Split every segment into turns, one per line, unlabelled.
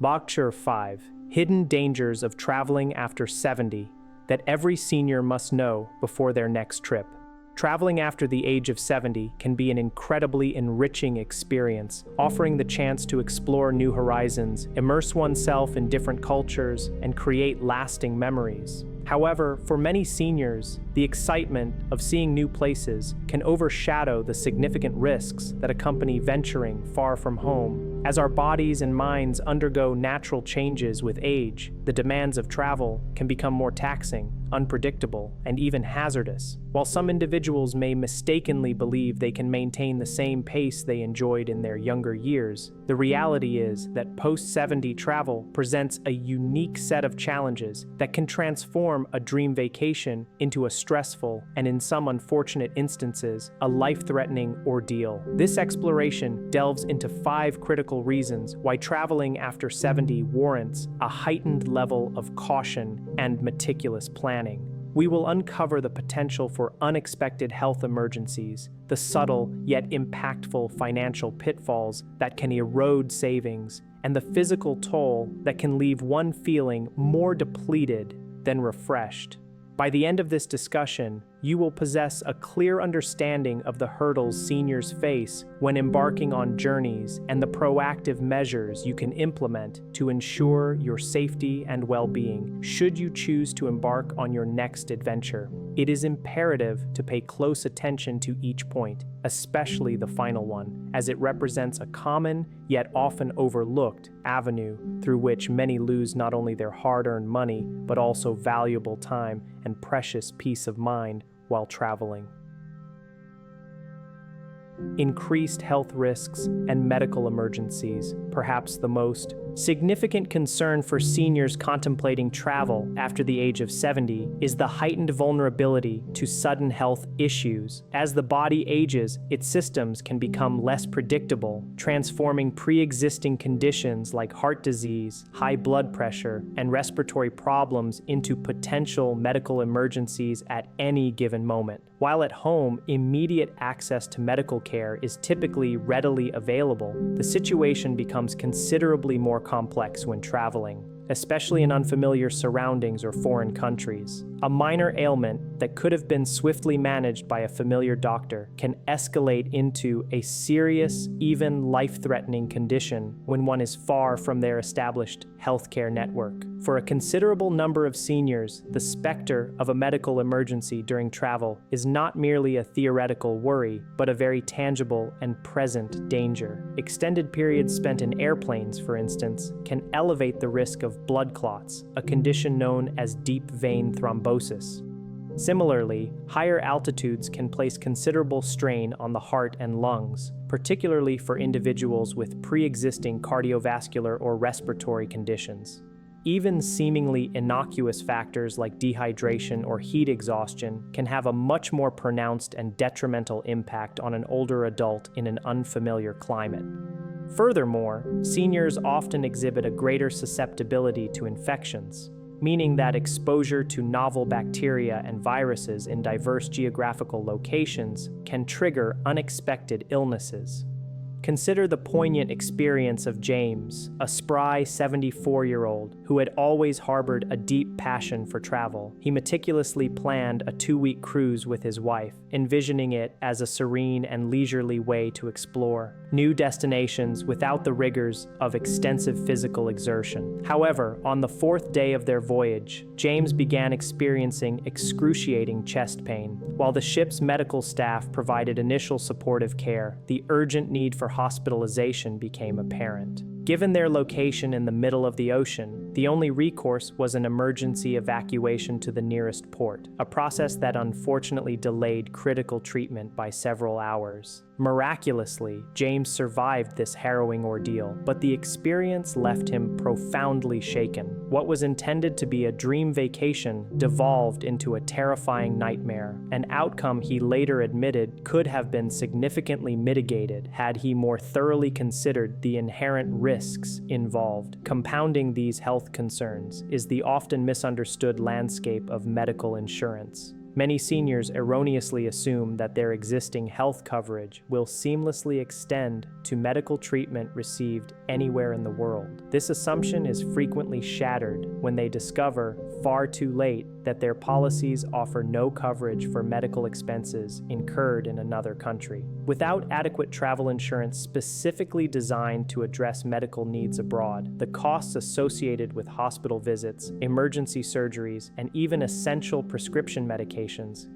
Lecture 5: Hidden Dangers of Traveling After 70 that every senior must know before their next trip. Traveling after the age of 70 can be an incredibly enriching experience, offering the chance to explore new horizons, immerse oneself in different cultures, and create lasting memories. However, for many seniors, the excitement of seeing new places can overshadow the significant risks that accompany venturing far from home. As our bodies and minds undergo natural changes with age, the demands of travel can become more taxing, unpredictable, and even hazardous. While some individuals may mistakenly believe they can maintain the same pace they enjoyed in their younger years, the reality is that post-70 travel presents a unique set of challenges that can transform a dream vacation into a stressful, and in some unfortunate instances, a life-threatening ordeal. This exploration delves into 5 critical reasons why traveling after 70 warrants a heightened level of caution and meticulous planning. We will uncover the potential for unexpected health emergencies, the subtle yet impactful financial pitfalls that can erode savings, and the physical toll that can leave one feeling more depleted than refreshed. By the end of this discussion, you will possess a clear understanding of the hurdles seniors face when embarking on journeys and the proactive measures you can implement to ensure your safety and well-being should you choose to embark on your next adventure. It is imperative to pay close attention to each point, especially the final one, as it represents a common yet often overlooked avenue through which many lose not only their hard-earned money, but also valuable time and precious peace of mind while traveling. Increased health risks and medical emergencies, perhaps the most significant concern for seniors contemplating travel after the age of 70 is the heightened vulnerability to sudden health issues. As the body ages, its systems can become less predictable, transforming pre-existing conditions like heart disease, high blood pressure, and respiratory problems into potential medical emergencies at any given moment. While at home, immediate access to medical care is typically readily available, the situation becomes considerably more complex when traveling, especially in unfamiliar surroundings or foreign countries. A minor ailment that could have been swiftly managed by a familiar doctor can escalate into a serious, even life-threatening condition when one is far from their established healthcare network. For a considerable number of seniors, the specter of a medical emergency during travel is not merely a theoretical worry, but a very tangible and present danger. Extended periods spent in airplanes, for instance, can elevate the risk of blood clots, a condition known as deep vein thrombosis. Similarly, higher altitudes can place considerable strain on the heart and lungs, particularly for individuals with pre-existing cardiovascular or respiratory conditions. Even seemingly innocuous factors like dehydration or heat exhaustion can have a much more pronounced and detrimental impact on an older adult in an unfamiliar climate. Furthermore, seniors often exhibit a greater susceptibility to infections, meaning that exposure to novel bacteria and viruses in diverse geographical locations can trigger unexpected illnesses. Consider the poignant experience of James, a spry 74-year-old who had always harbored a deep passion for travel. He meticulously planned a 2-week cruise with his wife, envisioning it as a serene and leisurely way to explore new destinations without the rigors of extensive physical exertion. However, on the 4th day of their voyage, James began experiencing excruciating chest pain. While the ship's medical staff provided initial supportive care, the urgent need for hospitalization became apparent. Given their location in the middle of the ocean, the only recourse was an emergency evacuation to the nearest port, a process that unfortunately delayed critical treatment by several hours. Miraculously, James survived this harrowing ordeal, but the experience left him profoundly shaken. What was intended to be a dream vacation devolved into a terrifying nightmare, an outcome he later admitted could have been significantly mitigated had he more thoroughly considered the inherent risks involved. Compounding these health concerns is the often misunderstood landscape of medical insurance. Many seniors erroneously assume that their existing health coverage will seamlessly extend to medical treatment received anywhere in the world. This assumption is frequently shattered when they discover, far too late, that their policies offer no coverage for medical expenses incurred in another country. Without adequate travel insurance specifically designed to address medical needs abroad, the costs associated with hospital visits, emergency surgeries, and even essential prescription medications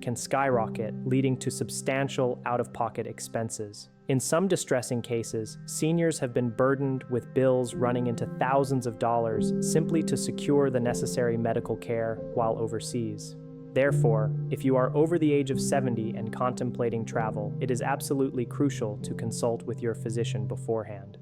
can skyrocket, leading to substantial out-of-pocket expenses. In some distressing cases, seniors have been burdened with bills running into thousands of dollars simply to secure the necessary medical care while overseas. Therefore, if you are over the age of 70 and contemplating travel, it is absolutely crucial to consult with your physician beforehand.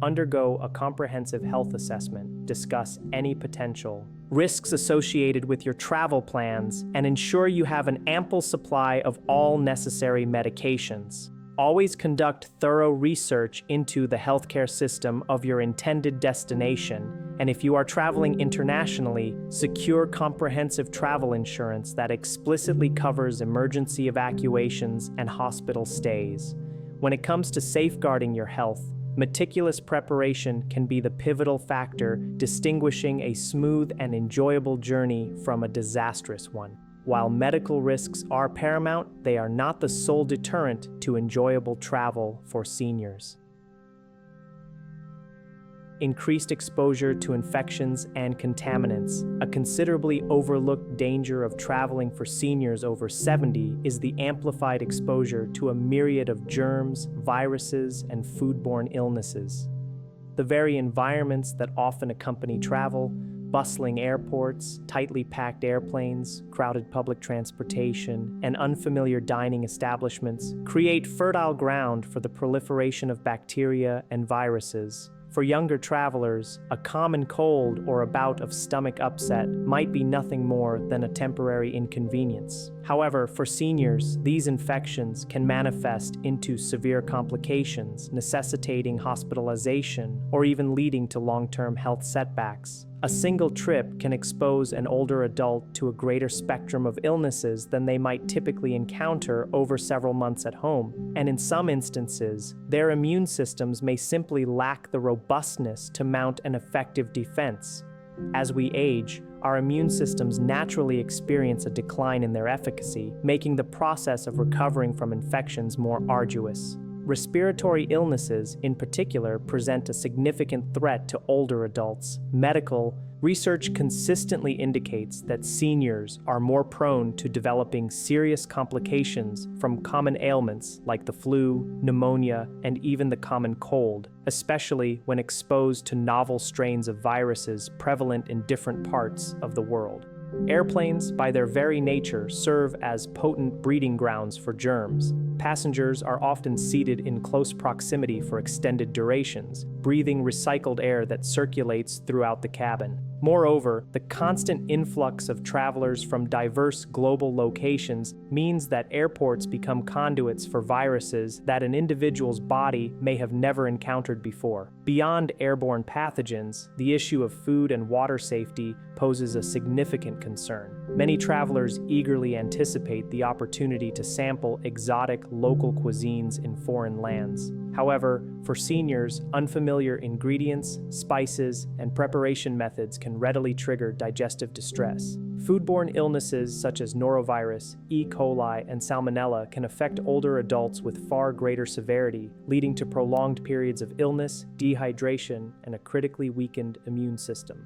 Undergo a comprehensive health assessment, discuss any potential risks associated with your travel plans, and ensure you have an ample supply of all necessary medications. Always conduct thorough research into the healthcare system of your intended destination, and if you are traveling internationally, secure comprehensive travel insurance that explicitly covers emergency evacuations and hospital stays. When it comes to safeguarding your health, meticulous preparation can be the pivotal factor distinguishing a smooth and enjoyable journey from a disastrous one. While medical risks are paramount, they are not the sole deterrent to enjoyable travel for seniors. Increased exposure to infections and contaminants. A considerably overlooked danger of traveling for seniors over 70 is the amplified exposure to a myriad of germs, viruses, and foodborne illnesses. The very environments that often accompany travel, bustling airports, tightly packed airplanes, crowded public transportation, and unfamiliar dining establishments, create fertile ground for the proliferation of bacteria and viruses. For younger travelers, a common cold or a bout of stomach upset might be nothing more than a temporary inconvenience. However, for seniors, these infections can manifest into severe complications, necessitating hospitalization or even leading to long-term health setbacks. A single trip can expose an older adult to a greater spectrum of illnesses than they might typically encounter over several months at home, and in some instances, their immune systems may simply lack the robustness to mount an effective defense. As we age, our immune systems naturally experience a decline in their efficacy, making the process of recovering from infections more arduous. Respiratory illnesses, in particular, present a significant threat to older adults. Medical research consistently indicates that seniors are more prone to developing serious complications from common ailments like the flu, pneumonia, and even the common cold, especially when exposed to novel strains of viruses prevalent in different parts of the world. Airplanes, by their very nature, serve as potent breeding grounds for germs. Passengers are often seated in close proximity for extended durations, breathing recycled air that circulates throughout the cabin. Moreover, the constant influx of travelers from diverse global locations means that airports become conduits for viruses that an individual's body may have never encountered before. Beyond airborne pathogens, the issue of food and water safety poses a significant concern. Many travelers eagerly anticipate the opportunity to sample exotic local cuisines in foreign lands. However, for seniors, unfamiliar ingredients, spices, and preparation methods can readily trigger digestive distress. Foodborne illnesses such as norovirus, E. coli, and salmonella can affect older adults with far greater severity, leading to prolonged periods of illness, dehydration, and a critically weakened immune system.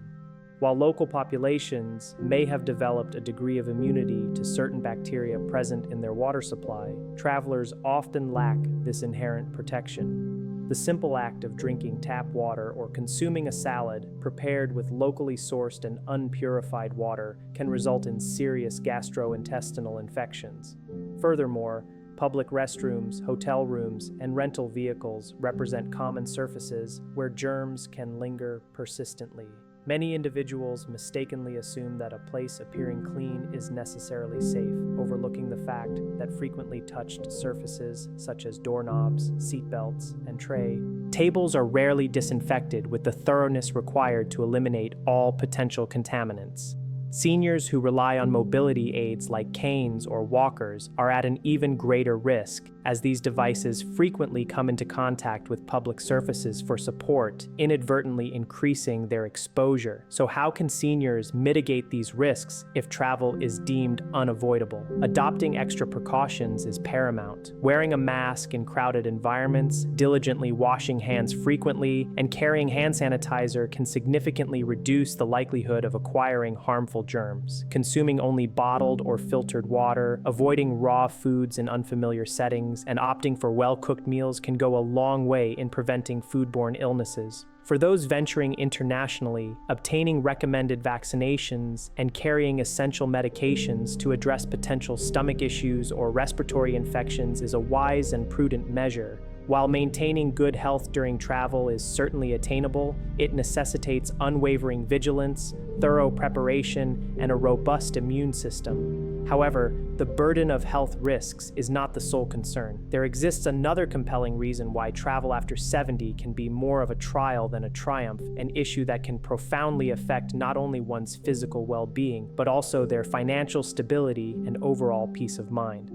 While local populations may have developed a degree of immunity to certain bacteria present in their water supply, travelers often lack this inherent protection. The simple act of drinking tap water or consuming a salad prepared with locally sourced and unpurified water can result in serious gastrointestinal infections. Furthermore, public restrooms, hotel rooms, and rental vehicles represent common surfaces where germs can linger persistently. Many individuals mistakenly assume that a place appearing clean is necessarily safe, overlooking the fact that frequently touched surfaces such as doorknobs, seatbelts, and tray tables are rarely disinfected with the thoroughness required to eliminate all potential contaminants. Seniors who rely on mobility aids like canes or walkers are at an even greater risk, as these devices frequently come into contact with public surfaces for support, inadvertently increasing their exposure. So how can seniors mitigate these risks if travel is deemed unavoidable? Adopting extra precautions is paramount. Wearing a mask in crowded environments, diligently washing hands frequently, and carrying hand sanitizer can significantly reduce the likelihood of acquiring harmful germs. Consuming only bottled or filtered water, avoiding raw foods in unfamiliar settings, and opting for well-cooked meals can go a long way in preventing foodborne illnesses. For those venturing internationally, obtaining recommended vaccinations and carrying essential medications to address potential stomach issues or respiratory infections is a wise and prudent measure. While maintaining good health during travel is certainly attainable, it necessitates unwavering vigilance, thorough preparation, and a robust immune system. However, the burden of health risks is not the sole concern. There exists another compelling reason why travel after 70 can be more of a trial than a triumph, an issue that can profoundly affect not only one's physical well-being, but also their financial stability and overall peace of mind.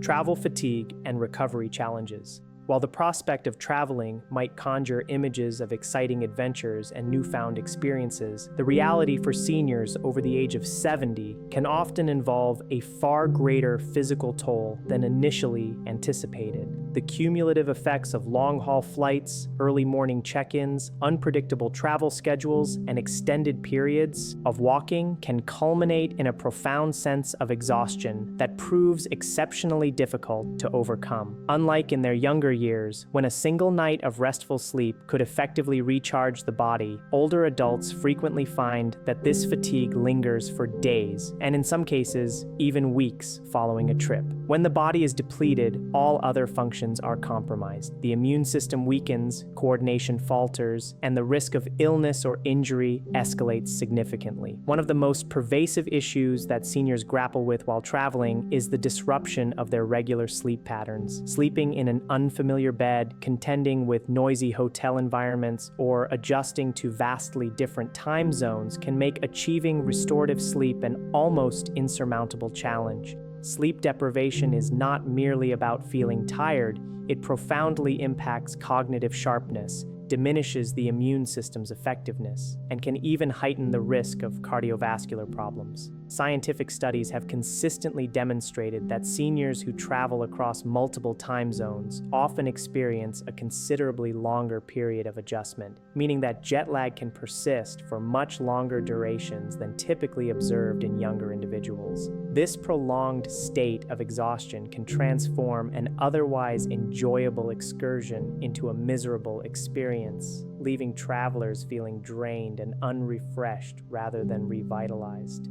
Travel fatigue and recovery challenges. While the prospect of traveling might conjure images of exciting adventures and newfound experiences, the reality for seniors over the age of 70 can often involve a far greater physical toll than initially anticipated. The cumulative effects of long-haul flights, early morning check-ins, unpredictable travel schedules, and extended periods of walking can culminate in a profound sense of exhaustion that proves exceptionally difficult to overcome. Unlike in their younger years, when a single night of restful sleep could effectively recharge the body, older adults frequently find that this fatigue lingers for days, and in some cases, even weeks following a trip. When the body is depleted, all other functions are compromised. The immune system weakens, coordination falters, and the risk of illness or injury escalates significantly. One of the most pervasive issues that seniors grapple with while traveling is the disruption of their regular sleep patterns. Sleeping in an unfamiliar bed, contending with noisy hotel environments, or adjusting to vastly different time zones can make achieving restorative sleep an almost insurmountable challenge. Sleep deprivation is not merely about feeling tired, it profoundly impacts cognitive sharpness, diminishes the immune system's effectiveness, and can even heighten the risk of cardiovascular problems. Scientific studies have consistently demonstrated that seniors who travel across multiple time zones often experience a considerably longer period of adjustment, meaning that jet lag can persist for much longer durations than typically observed in younger individuals. This prolonged state of exhaustion can transform an otherwise enjoyable excursion into a miserable experience, leaving travelers feeling drained and unrefreshed rather than revitalized.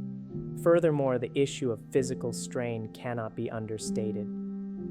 Furthermore, the issue of physical strain cannot be understated.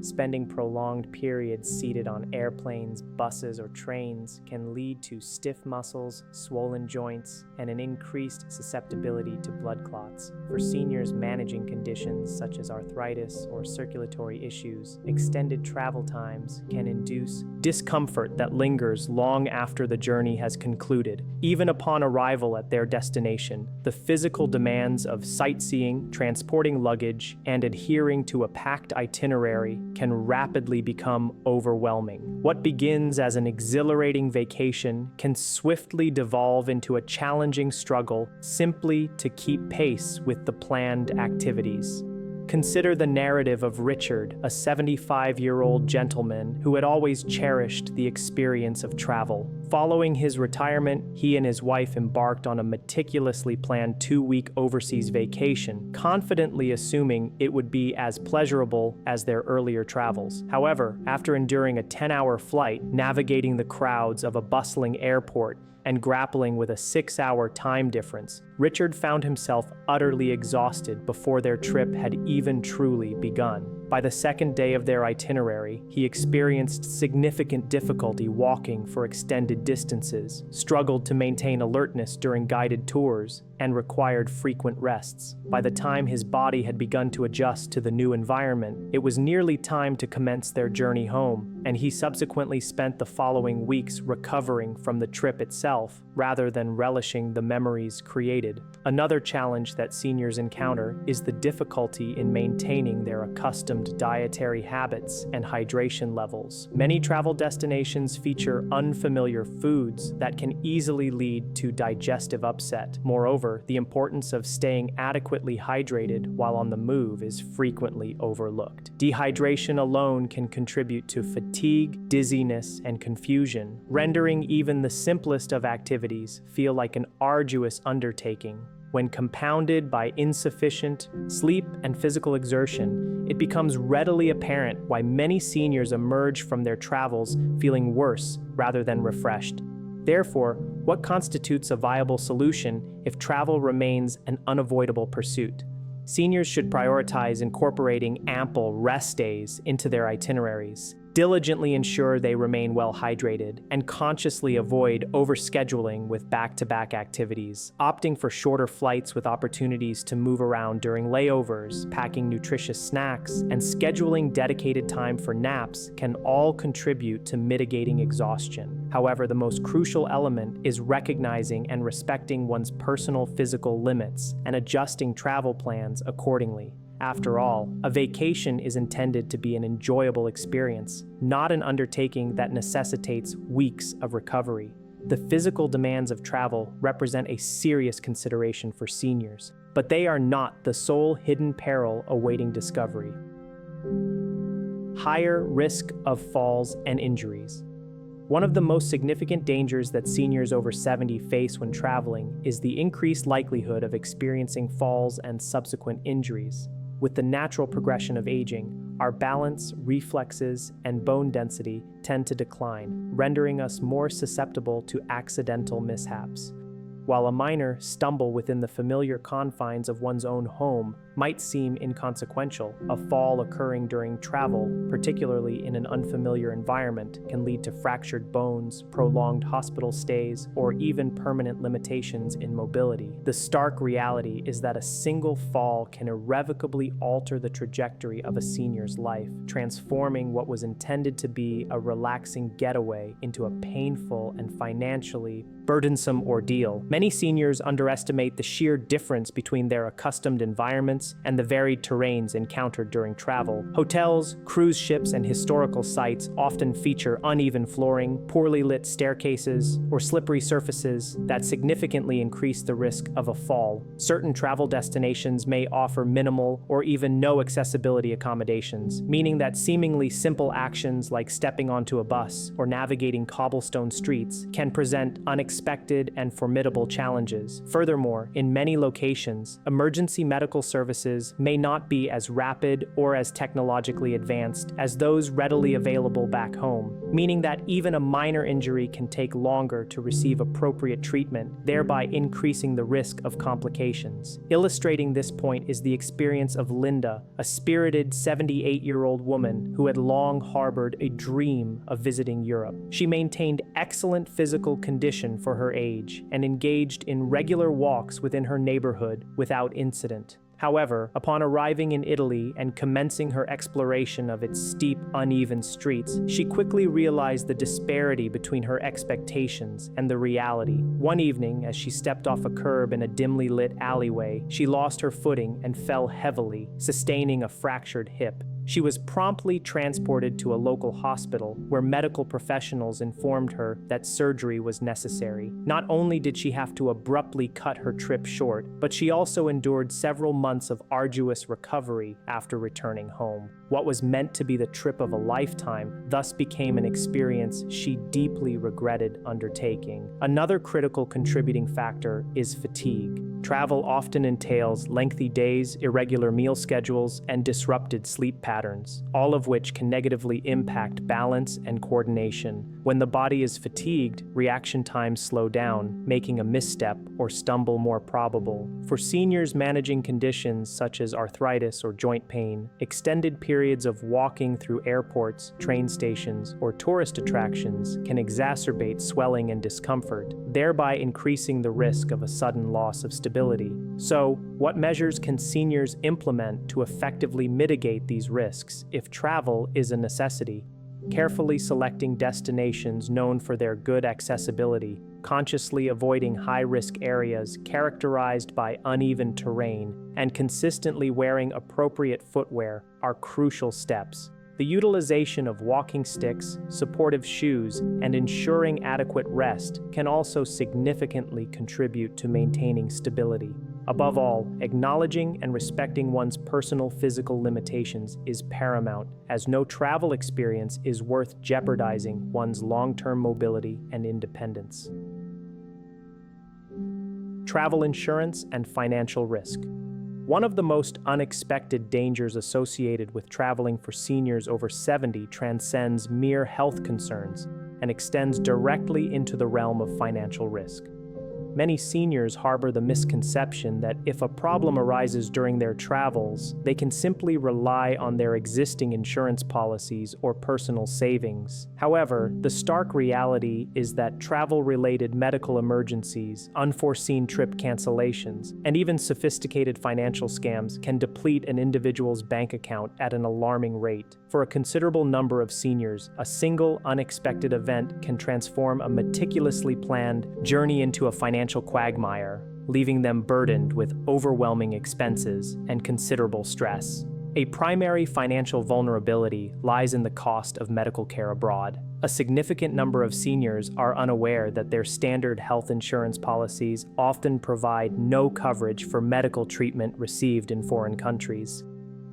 Spending prolonged periods seated on airplanes, buses, or trains can lead to stiff muscles, swollen joints, and an increased susceptibility to blood clots. For seniors managing conditions such as arthritis or circulatory issues, extended travel times can induce discomfort that lingers long after the journey has concluded. Even upon arrival at their destination, the physical demands of sightseeing, transporting luggage, and adhering to a packed itinerary can rapidly become overwhelming. What begins as an exhilarating vacation can swiftly devolve into a challenging struggle simply to keep pace with the planned activities. Consider the narrative of Richard, a 75-year-old gentleman who had always cherished the experience of travel. Following his retirement, he and his wife embarked on a meticulously planned 2-week overseas vacation, confidently assuming it would be as pleasurable as their earlier travels. However, after enduring a 10-hour flight, navigating the crowds of a bustling airport, and grappling with a 6-hour time difference, Richard found himself utterly exhausted before their trip had even truly begun. By the second day of their itinerary, he experienced significant difficulty walking for extended distances, struggled to maintain alertness during guided tours, and required frequent rests. By the time his body had begun to adjust to the new environment, it was nearly time to commence their journey home, and he subsequently spent the following weeks recovering from the trip itself rather than relishing the memories created. Another challenge that seniors encounter is the difficulty in maintaining their accustomed dietary habits and hydration levels. Many travel destinations feature unfamiliar foods that can easily lead to digestive upset. Moreover, the importance of staying adequately hydrated while on the move is frequently overlooked. Dehydration alone can contribute to fatigue, dizziness, and confusion, rendering even the simplest of activities feel like an arduous undertaking. When compounded by insufficient sleep and physical exertion, it becomes readily apparent why many seniors emerge from their travels feeling worse rather than refreshed. Therefore, what constitutes a viable solution if travel remains an unavoidable pursuit? Seniors should prioritize incorporating ample rest days into their itineraries, diligently ensure they remain well hydrated, and consciously avoid overscheduling with back-to-back activities. Opting for shorter flights with opportunities to move around during layovers, packing nutritious snacks, and scheduling dedicated time for naps can all contribute to mitigating exhaustion. However, the most crucial element is recognizing and respecting one's personal physical limits and adjusting travel plans accordingly. After all, a vacation is intended to be an enjoyable experience, not an undertaking that necessitates weeks of recovery. The physical demands of travel represent a serious consideration for seniors, but they are not the sole hidden peril awaiting discovery. Higher risk of falls and injuries. One of the most significant dangers that seniors over 70 face when traveling is the increased likelihood of experiencing falls and subsequent injuries. With the natural progression of aging, our balance, reflexes, and bone density tend to decline, rendering us more susceptible to accidental mishaps. While a minor stumble within the familiar confines of one's own home might seem inconsequential, a fall occurring during travel, particularly in an unfamiliar environment, can lead to fractured bones, prolonged hospital stays, or even permanent limitations in mobility. The stark reality is that a single fall can irrevocably alter the trajectory of a senior's life, transforming what was intended to be a relaxing getaway into a painful and financially burdensome ordeal. Many seniors underestimate the sheer difference between their accustomed environments and the varied terrains encountered during travel. Hotels, cruise ships, and historical sites often feature uneven flooring, poorly lit staircases, or slippery surfaces that significantly increase the risk of a fall. Certain travel destinations may offer minimal or even no accessibility accommodations, meaning that seemingly simple actions like stepping onto a bus or navigating cobblestone streets can present unexpected and formidable challenges. Furthermore, in many locations, emergency medical services may not be as rapid or as technologically advanced as those readily available back home, meaning that even a minor injury can take longer to receive appropriate treatment, thereby increasing the risk of complications. Illustrating this point is the experience of Linda, a spirited 78-year-old woman who had long harbored a dream of visiting Europe. She maintained excellent physical condition for her age and engaged in regular walks within her neighborhood without incident. However, upon arriving in Italy and commencing her exploration of its steep, uneven streets, she quickly realized the disparity between her expectations and the reality. One evening, as she stepped off a curb in a dimly lit alleyway, she lost her footing and fell heavily, sustaining a fractured hip. She was promptly transported to a local hospital where medical professionals informed her that surgery was necessary. Not only did she have to abruptly cut her trip short, but she also endured several months of arduous recovery after returning home. What was meant to be the trip of a lifetime thus became an experience she deeply regretted undertaking. Another critical contributing factor is fatigue. Travel often entails lengthy days, irregular meal schedules, and disrupted sleep patterns, all of which can negatively impact balance and coordination. When the body is fatigued, reaction times slow down, making a misstep or stumble more probable. For seniors managing conditions such as arthritis or joint pain, extended periods of walking through airports, train stations, or tourist attractions can exacerbate swelling and discomfort, thereby increasing the risk of a sudden loss of stability. So, what measures can seniors implement to effectively mitigate these risks if travel is a necessity? carefully selecting destinations known for their good accessibility, consciously avoiding high-risk areas characterized by uneven terrain, and consistently wearing appropriate footwear are crucial steps. The utilization of walking sticks, supportive shoes, and ensuring adequate rest can also significantly contribute to maintaining stability. Above all, acknowledging and respecting one's personal physical limitations is paramount, as no travel experience is worth jeopardizing one's long-term mobility and independence. Travel insurance and financial risk. One of the most unexpected dangers associated with traveling for seniors over 70 transcends mere health concerns and extends directly into the realm of financial risk. Many seniors harbor the misconception that if a problem arises during their travels, they can simply rely on their existing insurance policies or personal savings. However, the stark reality is that travel-related medical emergencies, unforeseen trip cancellations, and even sophisticated financial scams can deplete an individual's bank account at an alarming rate. For a considerable number of seniors, a single unexpected event can transform a meticulously planned journey into a financial quagmire, leaving them burdened with overwhelming expenses and considerable stress. A primary financial vulnerability lies in the cost of medical care abroad. A significant number of seniors are unaware that their standard health insurance policies often provide no coverage for medical treatment received in foreign countries.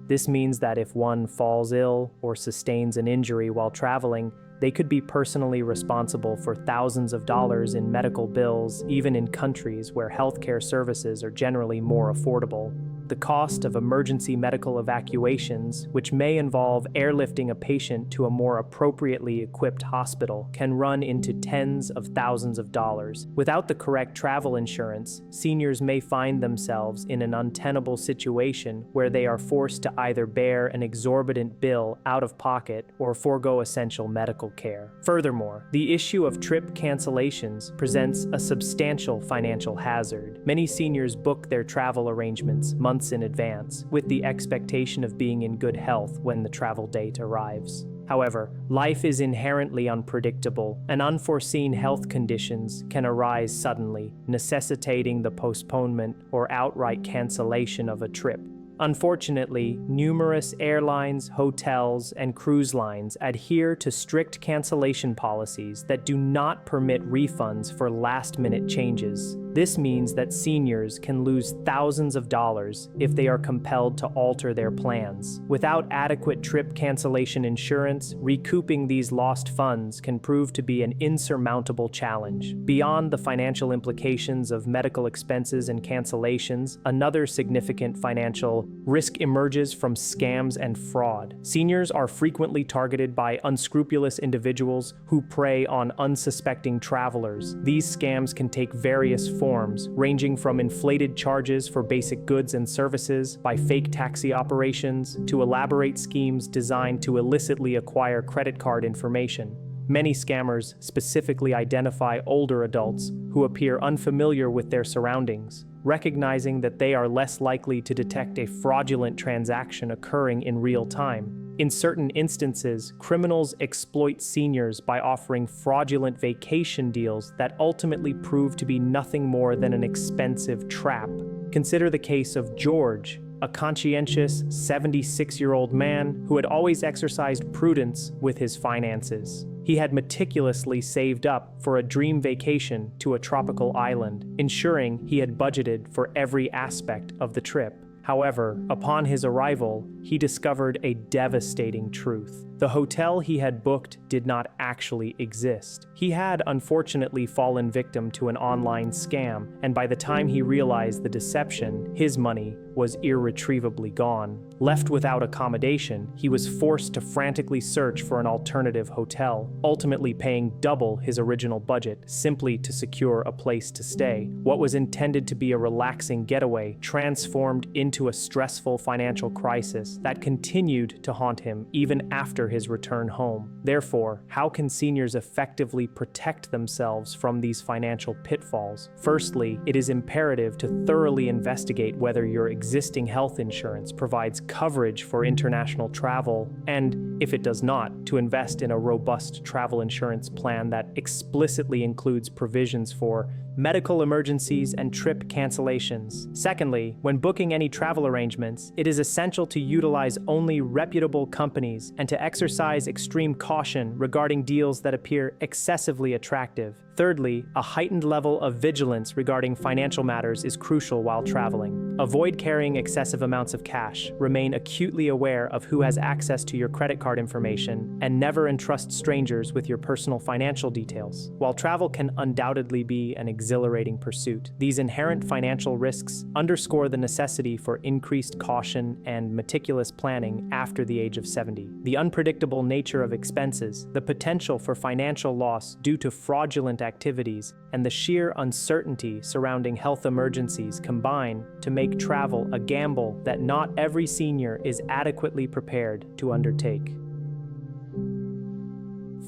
This means that if one falls ill or sustains an injury while traveling, they could be personally responsible for thousands of dollars in medical bills, even in countries where healthcare services are generally more affordable. The cost of emergency medical evacuations, which may involve airlifting a patient to a more appropriately equipped hospital, can run into tens of thousands of dollars. Without the correct travel insurance, seniors may find themselves in an untenable situation where they are forced to either bear an exorbitant bill out of pocket or forego essential medical care. Furthermore, the issue of trip cancellations presents a substantial financial hazard. Many seniors book their travel arrangements months in advance, with the expectation of being in good health when the travel date arrives. However, life is inherently unpredictable, and unforeseen health conditions can arise suddenly, necessitating the postponement or outright cancellation of a trip. Unfortunately, numerous airlines, hotels, and cruise lines adhere to strict cancellation policies that do not permit refunds for last-minute changes. This means that seniors can lose thousands of dollars if they are compelled to alter their plans. Without adequate trip cancellation insurance, recouping these lost funds can prove to be an insurmountable challenge. Beyond the financial implications of medical expenses and cancellations, another significant financial risk emerges from scams and fraud. Seniors are frequently targeted by unscrupulous individuals who prey on unsuspecting travelers. These scams can take various forms, ranging from inflated charges for basic goods and services, by fake taxi operations, to elaborate schemes designed to illicitly acquire credit card information. Many scammers specifically identify older adults who appear unfamiliar with their surroundings, recognizing that they are less likely to detect a fraudulent transaction occurring in real time. In certain instances, criminals exploit seniors by offering fraudulent vacation deals that ultimately prove to be nothing more than an expensive trap. Consider the case of George, a conscientious 76-year-old man who had always exercised prudence with his finances. He had meticulously saved up for a dream vacation to a tropical island, ensuring he had budgeted for every aspect of the trip. However, upon his arrival, he discovered a devastating truth. The hotel he had booked did not actually exist. He had unfortunately fallen victim to an online scam, and by the time he realized the deception, his money was irretrievably gone. Left without accommodation, he was forced to frantically search for an alternative hotel, ultimately paying double his original budget simply to secure a place to stay. What was intended to be a relaxing getaway transformed into a stressful financial crisis, problems that continued to haunt him even after his return home. Therefore, how can seniors effectively protect themselves from these financial pitfalls? Firstly, it is imperative to thoroughly investigate whether your existing health insurance provides coverage for international travel, and if it does not, to invest in a robust travel insurance plan that explicitly includes provisions for medical emergencies and trip cancellations. Secondly, when booking any travel arrangements, it is essential to utilize only reputable companies and to exercise extreme caution regarding deals that appear excessively attractive. Thirdly, a heightened level of vigilance regarding financial matters is crucial while traveling. Avoid carrying excessive amounts of cash, remain acutely aware of who has access to your credit card information, and never entrust strangers with your personal financial details. While travel can undoubtedly be an exhilarating pursuit, these inherent financial risks underscore the necessity for increased caution and meticulous planning after the age of 70. The unpredictable nature of expenses, the potential for financial loss due to fraudulent activities, and the sheer uncertainty surrounding health emergencies combine to make travel a gamble that not every senior is adequately prepared to undertake.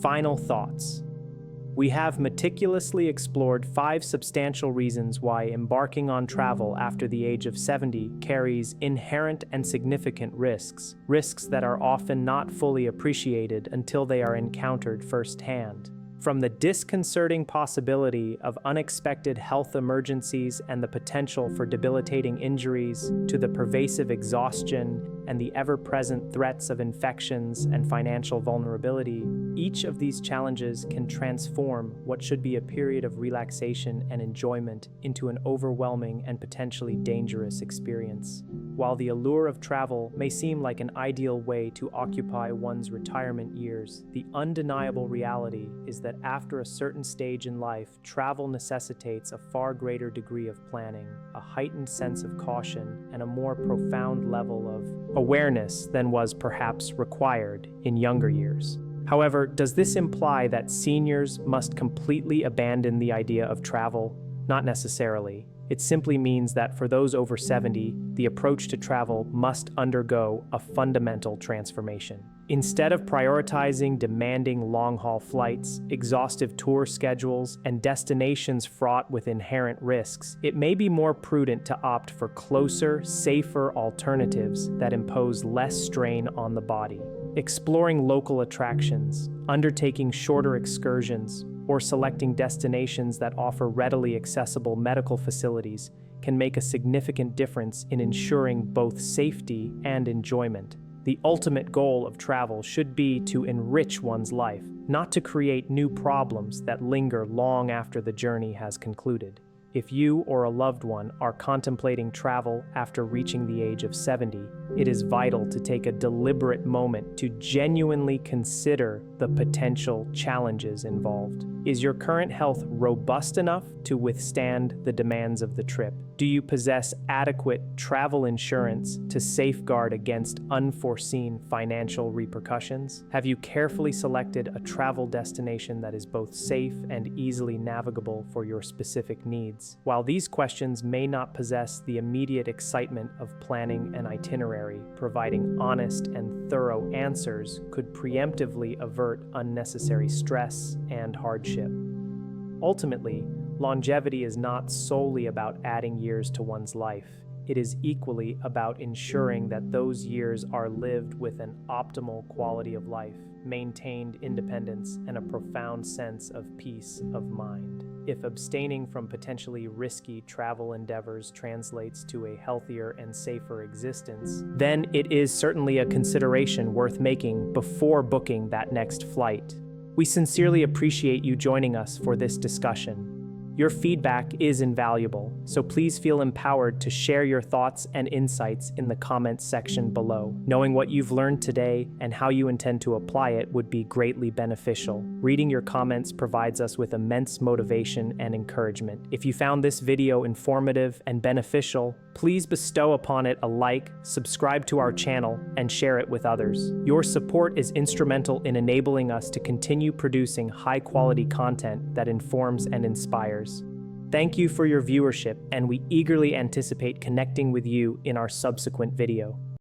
Final thoughts. We have meticulously explored 5 substantial reasons why embarking on travel after the age of 70 carries inherent and significant risks that are often not fully appreciated until they are encountered firsthand. From the disconcerting possibility of unexpected health emergencies and the potential for debilitating injuries, to the pervasive exhaustion and the ever-present threats of infections and financial vulnerability, each of these challenges can transform what should be a period of relaxation and enjoyment into an overwhelming and potentially dangerous experience. While the allure of travel may seem like an ideal way to occupy one's retirement years, the undeniable reality is that after a certain stage in life, travel necessitates a far greater degree of planning, a heightened sense of caution, and a more profound level of awareness than was perhaps required in younger years. However, does this imply that seniors must completely abandon the idea of travel? Not necessarily. It simply means that for those over 70, the approach to travel must undergo a fundamental transformation. Instead of prioritizing demanding long-haul flights, exhaustive tour schedules, and destinations fraught with inherent risks, it may be more prudent to opt for closer, safer alternatives that impose less strain on the body. Exploring local attractions, undertaking shorter excursions, or selecting destinations that offer readily accessible medical facilities can make a significant difference in ensuring both safety and enjoyment. The ultimate goal of travel should be to enrich one's life, not to create new problems that linger long after the journey has concluded. If you or a loved one are contemplating travel after reaching the age of 70, it is vital to take a deliberate moment to genuinely consider the potential challenges involved. Is your current health robust enough to withstand the demands of the trip? Do you possess adequate travel insurance to safeguard against unforeseen financial repercussions? Have you carefully selected a travel destination that is both safe and easily navigable for your specific needs? While these questions may not possess the immediate excitement of planning an itinerary, providing honest and thorough answers could preemptively avert unnecessary stress and hardship. Ultimately, longevity is not solely about adding years to one's life. It is equally about ensuring that those years are lived with an optimal quality of life, maintained independence, and a profound sense of peace of mind. If abstaining from potentially risky travel endeavors translates to a healthier and safer existence, then it is certainly a consideration worth making before booking that next flight. We sincerely appreciate you joining us for this discussion. Your feedback is invaluable, so please feel empowered to share your thoughts and insights in the comments section below. Knowing what you've learned today and how you intend to apply it would be greatly beneficial. Reading your comments provides us with immense motivation and encouragement. If you found this video informative and beneficial, please bestow upon it a like, subscribe to our channel, and share it with others. Your support is instrumental in enabling us to continue producing high-quality content that informs and inspires. Thank you for your viewership, and we eagerly anticipate connecting with you in our subsequent video.